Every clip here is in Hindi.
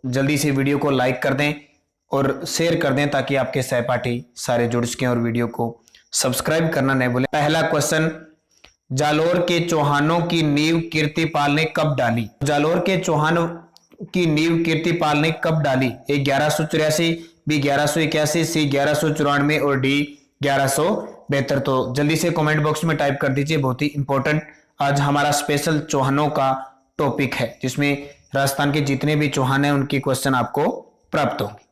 जल्दी से वीडियो को लाइक कर दें और शेयर कर दें ताकि आपके सहपाठी सारे जुड़ सकें और वीडियो को सब्सक्राइब करना नहीं भूलें। पहला क्वेश्चन, जालोर के चौहानों की नींव कीर्तिपाल ने कब डाली? जालोर के चौहानों की नींव कीर्तिपाल ने कब डाली? ए 1184, बी 1181, सी 1194 और डी 1172। तो जल्दी से कमेंट बॉक्स में टाइप कर दीजिए। बहुत ही इंपॉर्टेंट आज हमारा स्पेशल चौहानों का टॉपिक है, जिसमें राजस्थान के जितने भी चौहान हैं उनकी क्वेश्चन आपको प्राप्त होंगे।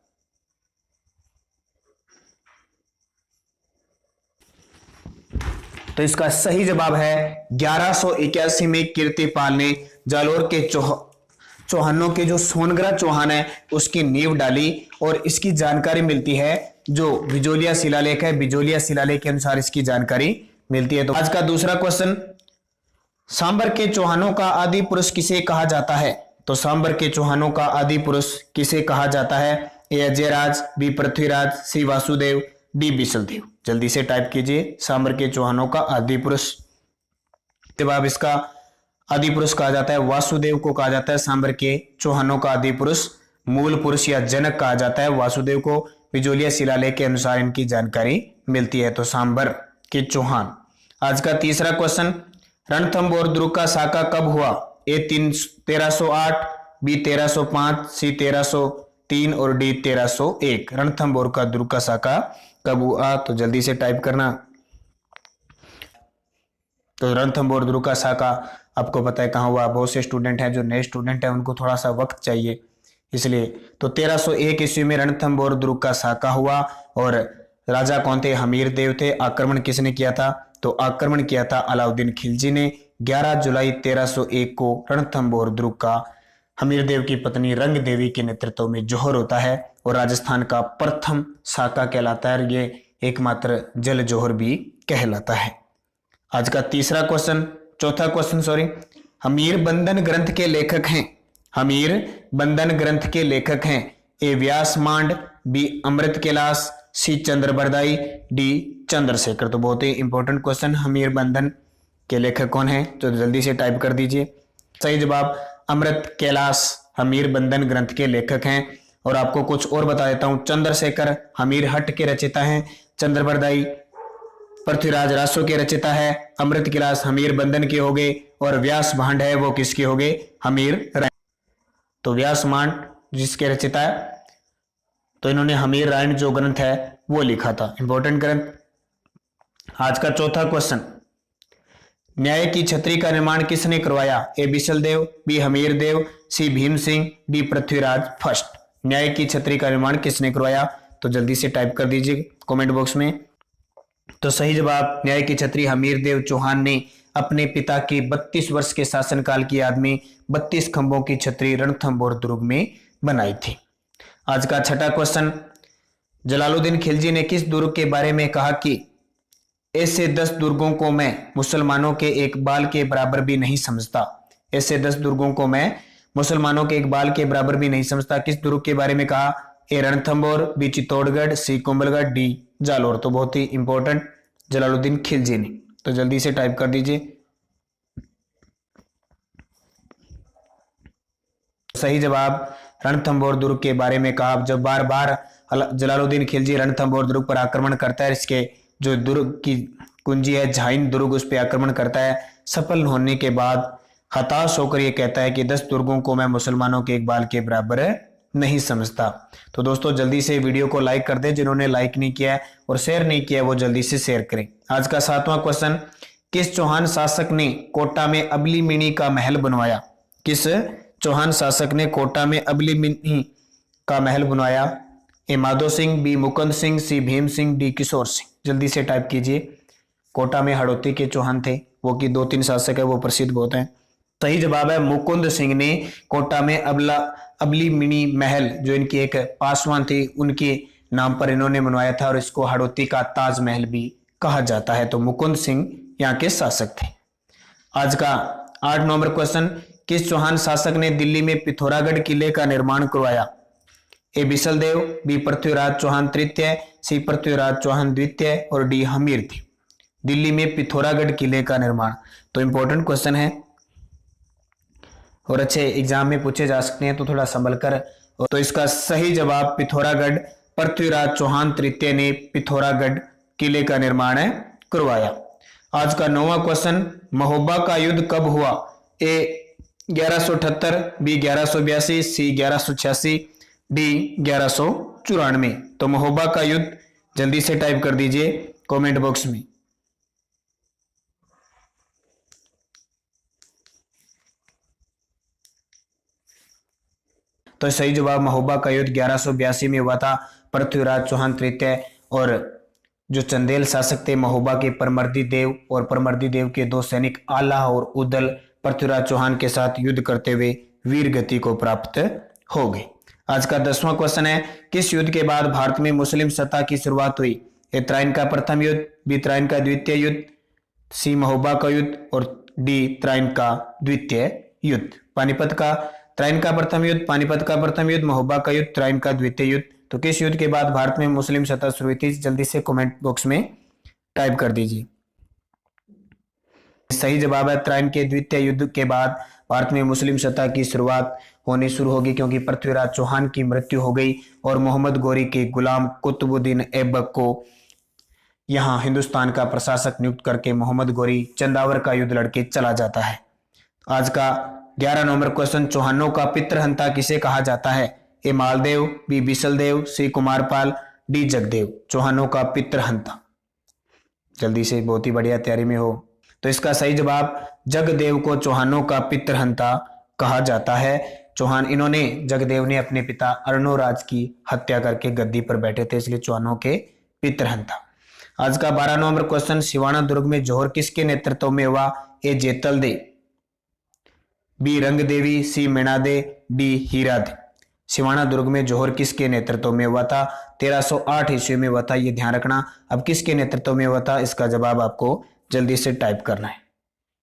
तो इसका सही जवाब है 1181 में कीर्तिपाल ने जालोर के चौहानों के जो सोनगरा चौहान है उसकी नींव डाली और इसकी जानकारी मिलती है जो बिजोलिया शिलालेख है, बिजोलिया शिलालेख के अनुसार इसकी जानकारी मिलती है। तो आज का दूसरा क्वेश्चन, सांबर के चौहानों का आदि पुरुष किसे कहा जाता है? तो सांबर के चौहानों का आदि पुरुष किसे कहा जाता है? ए अजयराज, बी पृथ्वीराज, सी वासुदेव, डी बिसलदेव। जल्दी से टाइप कीजिए, सांबर के चौहानों का आदि पुरुष। जवाब इसका आदि पुरुष कहा जाता है वासुदेव को कहा जाता है। सांबर के चौहानों का आदि पुरुष, मूल पुरुष या जनक कहा जाता है वासुदेव को। बिजोलिया शिलालेख के अनुसार इनकी जानकारी मिलती है। तो सांबर के चौहान। आज का तीसरा क्वेश्चन, रणथंभौर दुर्ग का साका कब हुआ? ए 1308, बी 1305, सी 1303 और डी 1301। रणथंभौर का दुर्ग का साका कब हुआ? तो जल्दी से टाइप करना। तो रणथंभौर दुर्ग का साका आपको पता है कहाँ हुआ। बहुत से स्टूडेंट हैं जो नए स्टूडेंट हैं उनको थोड़ा सा वक्त चाहिए, इसलिए तो 1301 ईस्वी में रणथंभौर दुर्ग का साका हुआ। और राजा कौन थे? हमीर देव थे। आक्रमण किसने किया था? तो आक्रमण किया था अलाउद्दीन खिलजी ने। 11 जुलाई 1301 को रणथंभौर दुर्ग का हमीर देव की पत्नी रंग देवी के नेतृत्व में जौहर होता है और राजस्थान का प्रथम साका कहलाता है। ये एकमात्र जल जौहर भी कहलाता है। आज का चौथा क्वेश्चन हमीर बंधन ग्रंथ के लेखक हैं। हमीर बंधन ग्रंथ के लेखक हैं ए व्यास मांड, बी अमृत कैलाश, सी चंद्रबरदाई, डी चंद्रशेखर। तो बहुत ही इंपॉर्टेंट क्वेश्चन, हमीर बंधन के लेखक कौन है? तो जल्दी से टाइप कर दीजिए। सही जवाब अमृत कैलाश हमीर बंधन ग्रंथ के लेखक हैं। और आपको कुछ और बता देता हूं, चंद्रशेखर हमीर हट्ट के रचयिता हैं, चंद्रबरदाई पृथ्वीराज रासो के रचयिता है, अमृत कैलाश हमीर बंधन के हो गए और व्यास भांड है वो किसके हो गए? हमीर रायण। तो व्यास मांड जिसके रचयिता है, तो इन्होंने हमीर रायण जो ग्रंथ है वो लिखा था, इंपॉर्टेंट ग्रंथ। आज का चौथा क्वेश्चन, न्याय की छतरी का निर्माण किसने करवाया? ए बिसलदेव, बी हमीर देव, सी भीम सिंह, डी पृथ्वीराज फर्स्ट। न्याय की छतरी का निर्माण किसने करवाया? तो जल्दी से टाइप कर दीजिए कमेंट बॉक्स में। तो सही जवाब न्याय की छतरी हमीर देव चौहान ने अपने पिता के 32 वर्ष के शासनकाल की याद में 32 खंभों की छतरी रणथंभौर दुर्ग में बनाई थी। आज का छठा क्वेश्चन, जलालुद्दीन खिलजी ने किस दुर्ग के बारे में कहा कि ऐसे 10 दुर्गों को मैं मुसलमानों के एक बाल के बराबर भी नहीं समझता? ऐसे 10 दुर्गों को मैं मुसलमानों के एक बाल के बराबर भी नहीं समझता। किस दुर्ग के बारे में कहा? ए रणथंभौर, बी चित्तौड़गढ़, सी कुंभलगढ़, डी जालोर। तो बहुत ही इंपॉर्टेंट, जलालुद्दीन खिलजी ने। तो जल्दी से टाइप कर दीजिए। सही जवाब रणथंभौर दुर्ग के बारे में कहा। जब बार बार जलालुद्दीन खिलजी रणथंभौर दुर्ग पर आक्रमण करता है, इसके जो दुर्ग की कुंजी है झाइन दुर्ग, उस पर आक्रमण करता है। सफल होने के बाद हताश होकर यह कहता है कि 10 दुर्गों को मैं मुसलमानों के एक बाल के बराबर नहीं समझता। तो दोस्तों जल्दी से वीडियो को लाइक कर दें, जिन्होंने लाइक नहीं किया है और शेयर नहीं किया है वो जल्दी से शेयर करें। आज का 7वां क्वेश्चन, किस चौहान शासक ने कोटा में अबली मिनी का महल बनवाया? किस चौहान शासक ने कोटा में अबली मिनी का महल बनवाया? ए माधो सिंह, बी मुकुंद सिंह, सी भीम सिंह, डी किशोर सिंह। जल्दी से टाइप कीजिए। कोटा में हड़ौती के चौहान थे, वो की 2-3 शासक है वो प्रसिद्ध बहुत हैं। सही जवाब है मुकुंद सिंह ने कोटा में अबली मिनी महल, जो इनकी एक पासवान थी उनके नाम पर इन्होंने बनवाया था और इसको हड़ौती का ताजमहल भी कहा जाता है। तो मुकुंद सिंह यहाँ के शासक थे। आज का 8 नंबर क्वेश्चन, किस चौहान शासक ने दिल्ली में पिथौरागढ़ किले का निर्माण करवाया? ए बिसलदेव, बी पृथ्वीराज चौहान तृतीय, सी पृथ्वीराज चौहान द्वितीय और डी हमीर थे। दिल्ली में पिथौरागढ़ किले का निर्माण, तो इंपॉर्टेंट क्वेश्चन है और अच्छे एग्जाम में पूछे जा सकते हैं, तो थोड़ा संभल कर तो इसका सही जवाब पिथौरागढ़, पृथ्वीराज चौहान तृतीय ने पिथौरागढ़ किले का निर्माण करवाया। आज का 9वां क्वेश्चन, महोबा का युद्ध कब हुआ? ए 1178, बी 1182, सी 1186, डी 1194। तो महोबा का युद्ध जल्दी से टाइप कर दीजिए कमेंट बॉक्स में। तो सही जवाब महोबा का युद्ध 1182 में हुआ था। पृथ्वीराज चौहान तृतीय और जो चंदेल शासक थे महोबा के परमर्दी देव और परमर्दी देव के दो सैनिक आला और उदल पृथ्वीराज चौहान के साथ युद्ध करते हुए वीर गति को प्राप्त हो गए। आज का 10वां क्वेश्चन है, किस युद्ध के बाद भारत में मुस्लिम सत्ता की शुरुआत हुई? ए त्राइन का प्रथम युद्ध, बी त्राइन का द्वितीय युद्ध, सी महोबा का युद्ध और डी त्राइन का द्वितीय युद्ध। पानीपत का त्राइन का प्रथम युद्ध, पानीपत का प्रथम युद्ध, महोबा का युद्ध, त्राइन का द्वितीय युद्ध। तो किस युद्ध के बाद भारत में मुस्लिम सत्ता शुरू हुई थी? जल्दी से कमेंट बॉक्स में टाइप कर दीजिए। सही जवाब है त्राइन के द्वितीय युद्ध के बाद भारत में मुस्लिम सत्ता की शुरुआत होनी शुरू होगी, क्योंकि पृथ्वीराज चौहान की मृत्यु हो गई और मोहम्मद गोरी के गुलाम कुतुबुद्दीन ऐबक को यहां हिंदुस्तान का प्रशासक नियुक्त करके मोहम्मद गोरी चंदावर का युद्ध लड़के चला जाता है। आज का 11 नंबर क्वेश्चन, चौहानों का पितृहंता किसे कहा जाता है? ए मालदेव, बी बिसलदेव, सी कुमारपाल, डी जगदेव। चौहानों का पितृहंता, जल्दी से, बहुत ही बढ़िया तैयारी में हो। तो इसका सही जवाब जगदेव को चौहानों का पितृहंता कहा जाता है। चौहान इन्होंने जगदेव ने अपने पिता अर्णोराज की हत्या करके गद्दी पर बैठे थे, इसलिए चौहानों के पितृहंता। आज का 12 नंबर क्वेश्चन, सिवाना दुर्ग में जौहर किसके नेतृत्व में हुआ? ए जेतल दे, बी रंग देवी, सी मीणादे, डी हीरा दे। सिवाना दुर्ग में जौहर किसके नेतृत्व में हुआ था? 1308 ईस्वी में हुआ था, ये ध्यान रखना। अब किसके नेतृत्व में हुआ था, इसका जवाब आपको जल्दी से टाइप करना है।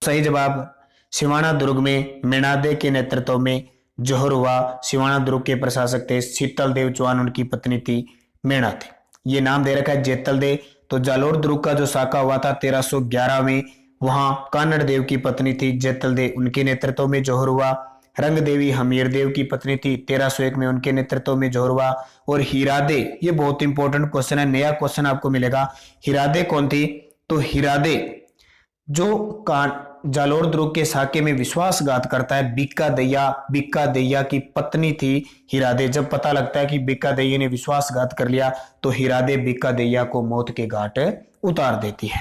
सही जवाब सिवाना दुर्ग में मीणादे के नेतृत्व में जौहर हुआ। सिवाना दुर्ग के प्रशासक थे शीतल देव चौहान, उनकी पत्नी थी मीणा थी। ये नाम दे रखा है जेतल दे। तो जालोर दुर्ग का जो साका हुआ था 1311 में, वहां कानड़ देव की पत्नी थी जेतल दे, उनके नेतृत्व में जौहर हुआ। रंग देवी हमीर देव की पत्नी थी, 1301 में उनके नेतृत्व में जौहर हुआ। और हीरादे, ये बहुत इंपॉर्टेंट क्वेश्चन है, नया क्वेश्चन आपको मिलेगा। हीरादे कौन थी? तो हीरादे जो जालोर दुर्ग के साके में विश्वासघात करता है, बिक्का दैया की पत्नी थी हीरादे। जब पता लगता है कि बिक्का दैया ने विश्वासघात कर लिया, तो हीरादे बिक्का दैया को मौत के घाट उतार देती है।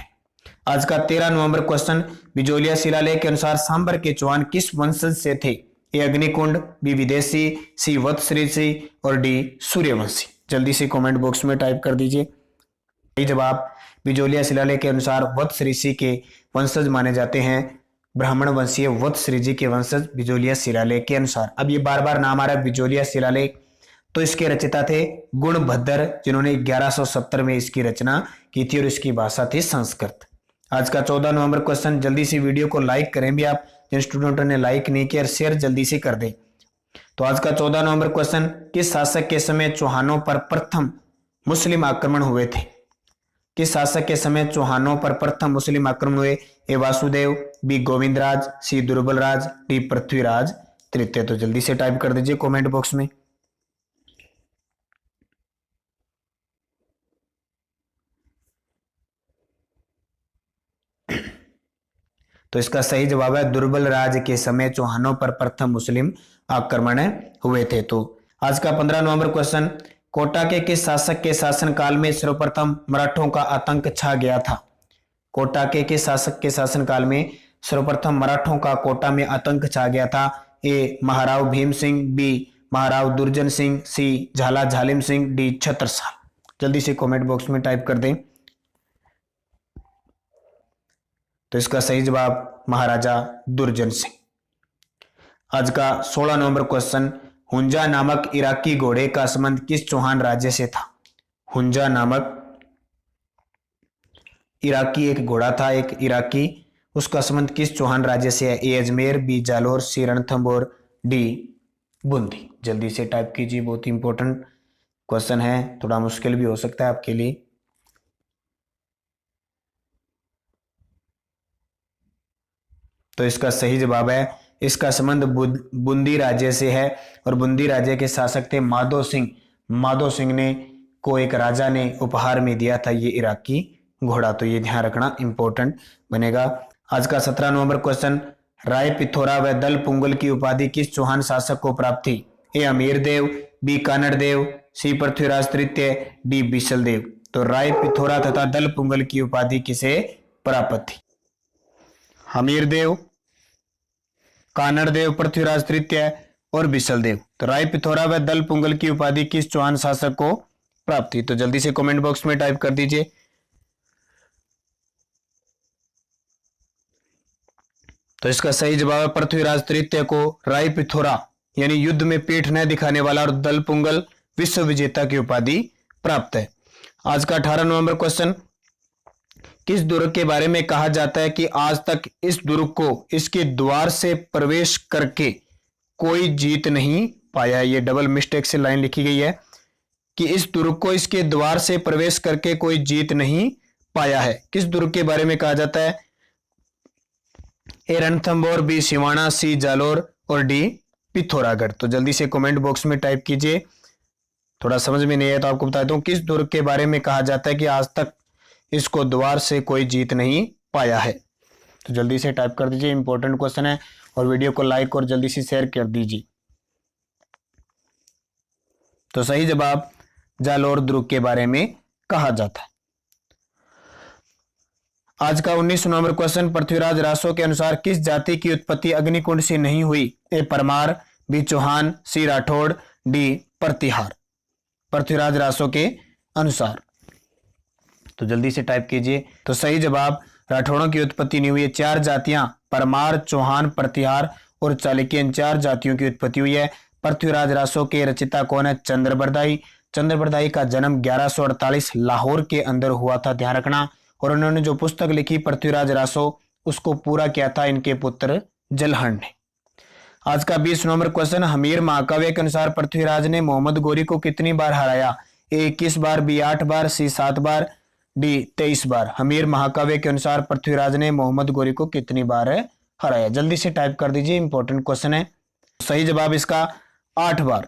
आज का 13 नवंबर क्वेश्चन, बिजोलिया शिलालेख के अनुसार सांबर के चौहान किस वंशज से थे? ए अग्निकुंड, बी विदेशी, सी वत्सऋषि और डी सूर्यवंशी। जल्दी से कमेंट बॉक्स में टाइप कर दीजिए। सही जवाब बिजोलिया शिलालेख के अनुसार वत्सऋषि के वंशज माने जाते हैं ब्राह्मण वंशीय वत्सऋषि के वंशज बिजोलिया शिलालेख के अनुसार। अब ये बार बार नाम आ रहा है बिजोलिया शिलालेख, तो इसके रचयिता थे गुणभद्र, जिन्होंने 1170 में इसकी रचना की थी और इसकी भाषा थी संस्कृत। आज का 14 नवंबर क्वेश्चन, जल्दी से वीडियो को लाइक करें भी आप, जिन स्टूडेंटों ने लाइक नहीं किया, शेयर जल्दी से कर दें। तो आज का 14 नवंबर क्वेश्चन, किस शासक के समय चौहानों पर प्रथम मुस्लिम आक्रमण हुए थे? किस शासक के समय चौहानों पर प्रथम मुस्लिम आक्रमण हुए? ए वासुदेव, बी गोविंदराज, सी दुर्बलराज, डी पृथ्वीराज तृतीय। तो जल्दी से टाइप कर दीजिए कमेंट बॉक्स में। तो इसका सही जवाब है दुर्बल राज के समय चौहानों पर प्रथम मुस्लिम आक्रमण हुए थे। तो आज का 15 नवंबर क्वेश्चन, कोटा के किस शासक के शासनकाल में सर्वप्रथम मराठों का आतंक छा गया था? कोटा के किस शासक के शासनकाल में सर्वप्रथम मराठों का कोटा में आतंक छा गया था? ए महाराव भीम सिंह, बी महाराव दुर्जन सिंह, सी झाला झालिम सिंह, डी छत्रसाल। जल्दी से कमेंट बॉक्स में टाइप कर दें। तो इसका सही जवाब महाराजा दुर्जन सिंह। आज का 16 नवंबर क्वेश्चन, हुंजा नामक इराकी घोड़े का संबंध किस चौहान राज्य से था? हुंजा नामक इराकी एक घोड़ा था, एक इराकी, उसका संबंध किस चौहान राज्य से है? ए अजमेर, बी जालोर, सी रणथंभौर, डी बूंदी। जल्दी से टाइप कीजिए, बहुत ही इंपॉर्टेंट क्वेश्चन है, थोड़ा मुश्किल भी हो सकता है आपके लिए। तो इसका सही जवाब है इसका संबंध बूंदी राज्य से है और बूंदी राज्य के शासक थे माधो सिंह। माधो सिंह ने को एक राजा ने उपहार में दिया था ये इराकी घोड़ा, तो ये ध्यान रखना इंपॉर्टेंट बनेगा। आज का 17 नवंबर क्वेश्चन, राय पिथौरा व दल पुंगल की उपाधि किस चौहान शासक को प्राप्त थी? ए अमीर देव, बी कानड़ देव, सी पृथ्वीराज तृतीय, डी बिसल देव। तो राय पिथौरा तथा दल पुंगल की उपाधि किसे प्राप्त थी? हमीर देव, कानड़ देव, पृथ्वीराज तृतीय और बिसल देव। तो राय पिथौरा व दल पुंगल की उपाधि किस चौहान शासक को प्राप्त थी? तो जल्दी से कमेंट बॉक्स में टाइप कर दीजिए। तो इसका सही जवाब है पृथ्वीराज तृतीय को राय पिथौरा यानी युद्ध में पीठ न दिखाने वाला और दल पुंगल विश्व विजेता की उपाधि प्राप्त है। आज का 18 नवंबर क्वेश्चन, किस दुर्ग के बारे में कहा जाता है कि आज तक इस दुर्ग को इसके द्वार से प्रवेश करके कोई जीत नहीं पाया है? ये डबल मिस्टेक से लाइन लिखी गई है कि इस दुर्ग को इसके द्वार से प्रवेश करके कोई जीत नहीं पाया है। किस दुर्ग के बारे में कहा जाता है? ए रणथंभौर, बी सिवाना, सी जालोर और डी पिथौरागढ़। तो जल्दी से कमेंट बॉक्स में टाइप कीजिए। थोड़ा समझ में नहीं आया तो आपको बताता हूं, किस दुर्ग के बारे में कहा जाता है कि आज तक इसको द्वार से कोई जीत नहीं पाया है? तो जल्दी से टाइप कर दीजिए, इंपॉर्टेंट क्वेश्चन है और वीडियो को लाइक और जल्दी से शेयर कर दीजिए। तो सही जवाब जालोर दुर्ग के बारे में कहा जाता है। आज का 19 नवंबर क्वेश्चन, पृथ्वीराज रासो के अनुसार किस जाति की उत्पत्ति अग्निकुंड से नहीं हुई? ए परमार, बी चौहान, सी राठौड़, डी प्रतिहार। पृथ्वीराज रासो के अनुसार। तो जल्दी से टाइप कीजिए। तो सही जवाब राठौड़ों की उत्पत्ति नहीं हुई है। 4 जातियां परमार, चौहान, प्रतिहार और चालुक्य, इन 4 जातियों की उत्पत्ति हुई है। पृथ्वीराज रासो के रचिता कौन है? चंद्रबरदाई। चंद्रबरदाई का जन्म 1148 लाहौर के अंदर हुआ था, ध्यान रखना। और उन्होंने जो पुस्तक लिखी पृथ्वीराज रासो, उसको पूरा किया था इनके पुत्र जलहन ने। आज का 20 नवंबर क्वेश्चन, हमीर महाकाव्य के अनुसार पृथ्वीराज ने मोहम्मद गोरी को कितनी बार हराया? ए 21 बार, बी 8 बार, सी 7 बार, डी 23 बार। हमीर महाकाव्य के अनुसार पृथ्वीराज ने मोहम्मद गोरी को कितनी बार हराया? जल्दी से टाइप कर दीजिए, इंपॉर्टेंट क्वेश्चन है। सही जवाब इसका 8 बार।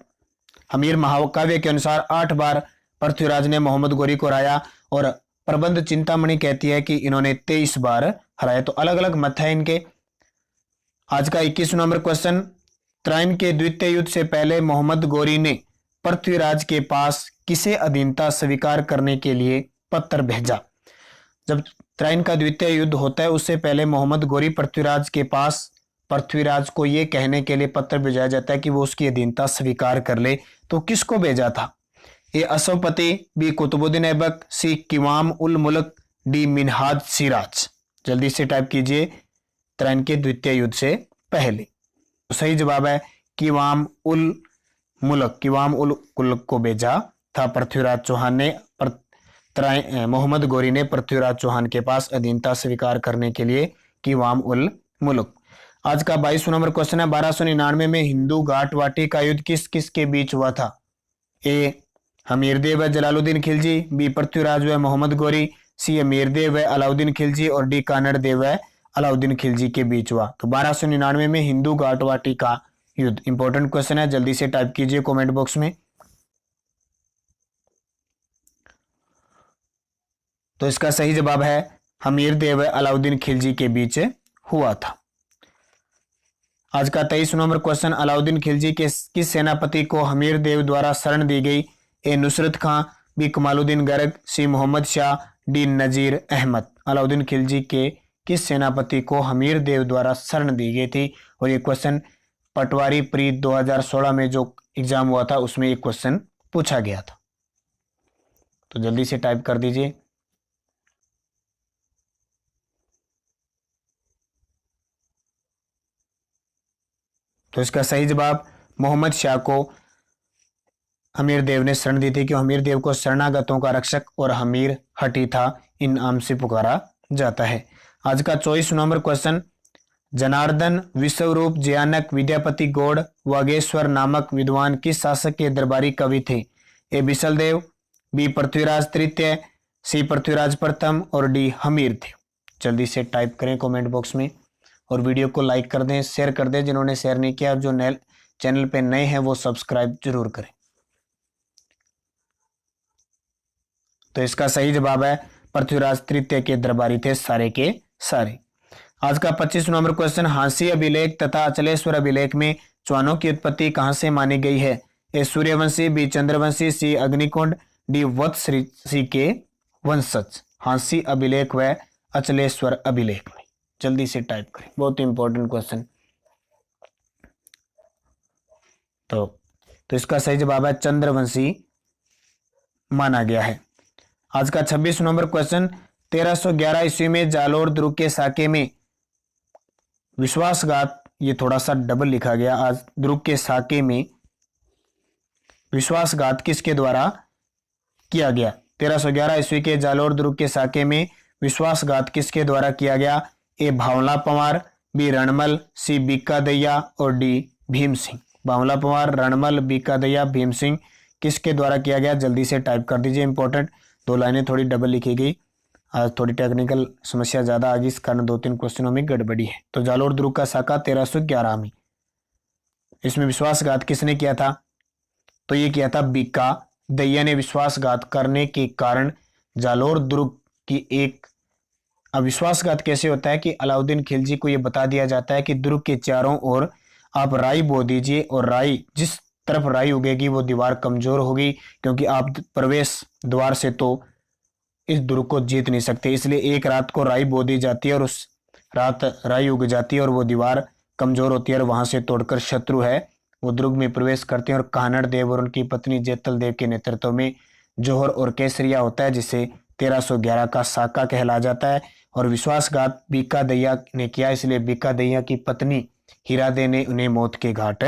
हमीर महाकाव्य के अनुसार 8 बार पृथ्वीराज ने मोहम्मद गोरी को हराया और प्रबंध चिंतामणि कहती है कि इन्होंने 23 बार हराया। तो अलग अलग मत है इनके। आज का 21 नंबर क्वेश्चन, त्राइन के द्वितीय युद्ध से पहले मोहम्मद गोरी ने पृथ्वीराज के पास किसे अधीनता स्वीकार करने के लिए पत्र भेजा? जब त्राइन का द्वितीय युद्ध होता है उससे पहले मोहम्मद गोरी पृथ्वीराज के पास पृथ्वीराज को यह कहने के लिए पत्र भेजा जाता है कि वो उसकी अधीनता स्वीकार कर ले। तो किसको भेजा था? ए असफपति, बी कुतुबुद्दीन ऐबक, सी किवाम उल मुल्क, डी मिनहाज सिराज। जल्दी से टाइप कीजिए, त्राइन के द्वितीय युद्ध से पहले। तो सही जवाब है किवाम उल मुल्क। किवाम उल मुल्क को भेजा था पृथ्वीराज चौहान ने। मोहम्मद गोरी ने पृथ्वीराज चौहान के पास अधीनता स्वीकार करने के लिए किवाम उल मुल्क। आज का 22 नंबर क्वेश्चन है, 1299 में हिंदू घाट वाटी का युद्ध किस किस के बीच हुआ था? ए हमीरदेव व जलालुद्दीन खिलजी, बी पृथ्वीराज व मोहम्मद गोरी, सी अमीरदेव व अलाउद्दीन खिलजी और डी कानड़ देव व अलाउद्दीन खिलजी के बीच हुआ। तो 1299 में हिंदू घाट वाटी का युद्ध। इंपॉर्टेंट क्वेश्चन है, जल्दी से टाइप कीजिए कमेंट बॉक्स में। तो इसका सही जवाब है हमीरदेव व अलाउद्दीन खिलजी के बीच हुआ था। आज का 23 नंबर क्वेश्चन, अलाउद्दीन खिलजी के किस सेनापति को हमीरदेव द्वारा शरण दी गई? ए नुसरत खां, बी कमालुद्दीन गर्ग, सी मोहम्मद शाह, डी नजीर अहमद। अलाउद्दीन खिलजी के किस सेनापति को हमीरदेव द्वारा शरण दी गई थी? और ये क्वेश्चन पटवारी प्री 2016 में जो एग्जाम हुआ था उसमें ये क्वेश्चन पूछा गया था। तो जल्दी से टाइप कर दीजिए। तो इसका सही जवाब मोहम्मद शाह को हमीरदेव ने शरण दी थी, कि हमीरदेव को शरणागतों का रक्षक और हमीर हटी था इन नाम से पुकारा जाता है। आज का 24 नंबर क्वेश्चन, जनार्दन, विश्वरूप, जयानक, विद्यापति गौड़, वागेश्वर नामक विद्वान किस शासक के दरबारी कवि थे? ए बिसलदेव, बी पृथ्वीराज तृतीय, सी पृथ्वीराज प्रथम और डी हमीर थे। जल्दी से टाइप करें कमेंट बॉक्स में। और वीडियो को लाइक कर दें, शेयर कर दें जिन्होंने शेयर नहीं किया, और जो नए चैनल पे नए हैं वो सब्सक्राइब जरूर करें। तो इसका सही जवाब है पृथ्वीराज तृतीय के दरबारी थे सारे के सारे। आज का 25 नंबर क्वेश्चन, हांसी अभिलेख तथा अचलेश्वर अभिलेख में चौहानों की उत्पत्ति कहां से मानी गई है? ए सूर्यवंशी, बी चंद्रवंशी, सी अग्निकुंड, डी वत्स ऋषि के वंशज। हांसी अभिलेख व अचलेश्वर अभिलेख में। जल्दी से टाइप करें, बहुत इंपॉर्टेंट क्वेश्चन। तो इसका सही जवाब है चंद्रवंशी माना गया है। आज का 26 नंबर क्वेश्चन, 1311 ईस्वी में जालोर दुर्ग के साके में विश्वासघात, ये थोड़ा सा डबल लिखा गया, आज दुर्ग के साके में विश्वासघात किसके द्वारा किया गया? 1311 ईस्वी के जालोर दुर्ग के साके में विश्वासघात किसके द्वारा किया गया? ए भावला पंवार, बी रणमल, सी बीका दैया और डी भीम सिंह। भावला पंवार, रणमल, बीका दैया, भीम सिंह किसके द्वारा किया गया? जल्दी से टाइप कर दीजिए, इंपॉर्टेंट। 2 लाइनें थोड़ी डबल लिखी गई, आज थोड़ी टेक्निकल समस्या ज्यादा आ गई, इस कारण 2-3 क्वेश्चनों में गड़बड़ी है। तो जालोर दुर्ग का साका 1311 में, इसमें विश्वासघात किसने किया था? तो ये किया था बीका दैया ने। विश्वासघात करने के कारण जालोर दुर्ग की एक, अब विश्वासघात कैसे होता है कि अलाउद्दीन खिलजी को यह बता दिया जाता है कि दुर्ग के चारों ओर आप राई बो दीजिए, और राई जिस तरफ राई उगेगी वो दीवार कमजोर होगी, क्योंकि आप प्रवेश द्वार से तो इस दुर्ग को जीत नहीं सकते, इसलिए एक रात को राई बो दी जाती है और उस रात राई उग जाती है और वो दीवार कमजोर होती है, और वहां से तोड़कर शत्रु है वो दुर्ग में प्रवेश करते हैं। और कानड़ देव और उनकी पत्नी जेतल देव के नेतृत्व में जौहर और केसरिया होता है, जिसे 1311 का साका कहला जाता है। और विश्वासघात बीका दैया ने किया, इसलिए बीका दैया की पत्नी हीरादे ने उन्हें मौत के घाट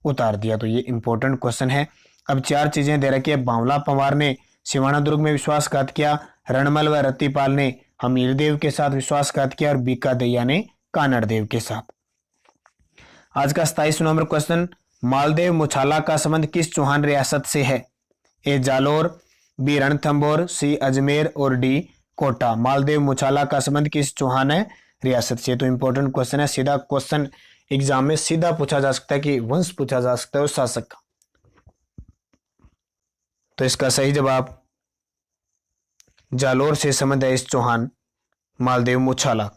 उतार दिया। तो ये इंपॉर्टेंट क्वेश्चन है। अब 4 चीजें दे रखी है। बावला पंवार ने सिवाना दुर्ग में विश्वासघात किया, रणमल व रत्तीपाल ने हमीरदेव के साथ विश्वासघात किया, और बीका दैया ने कानड़ देव के साथ। आज का 27 नंबर क्वेश्चन, मालदेव मुछाला का संबंध किस चौहान रियासत से है? ए जालोर, बी रणथंभौर, सी अजमेर और डी कोटा। मालदेव मुछाला का संबंध किस चौहान है रियासत से? तो इंपॉर्टेंट क्वेश्चन है, सीधा क्वेश्चन एग्जाम में सीधा पूछा जा सकता है कि वंश पूछा जा सकता है उस शासक का। तो इसका सही जवाब जालोर से संबंध है इस चौहान मालदेव मुछाला।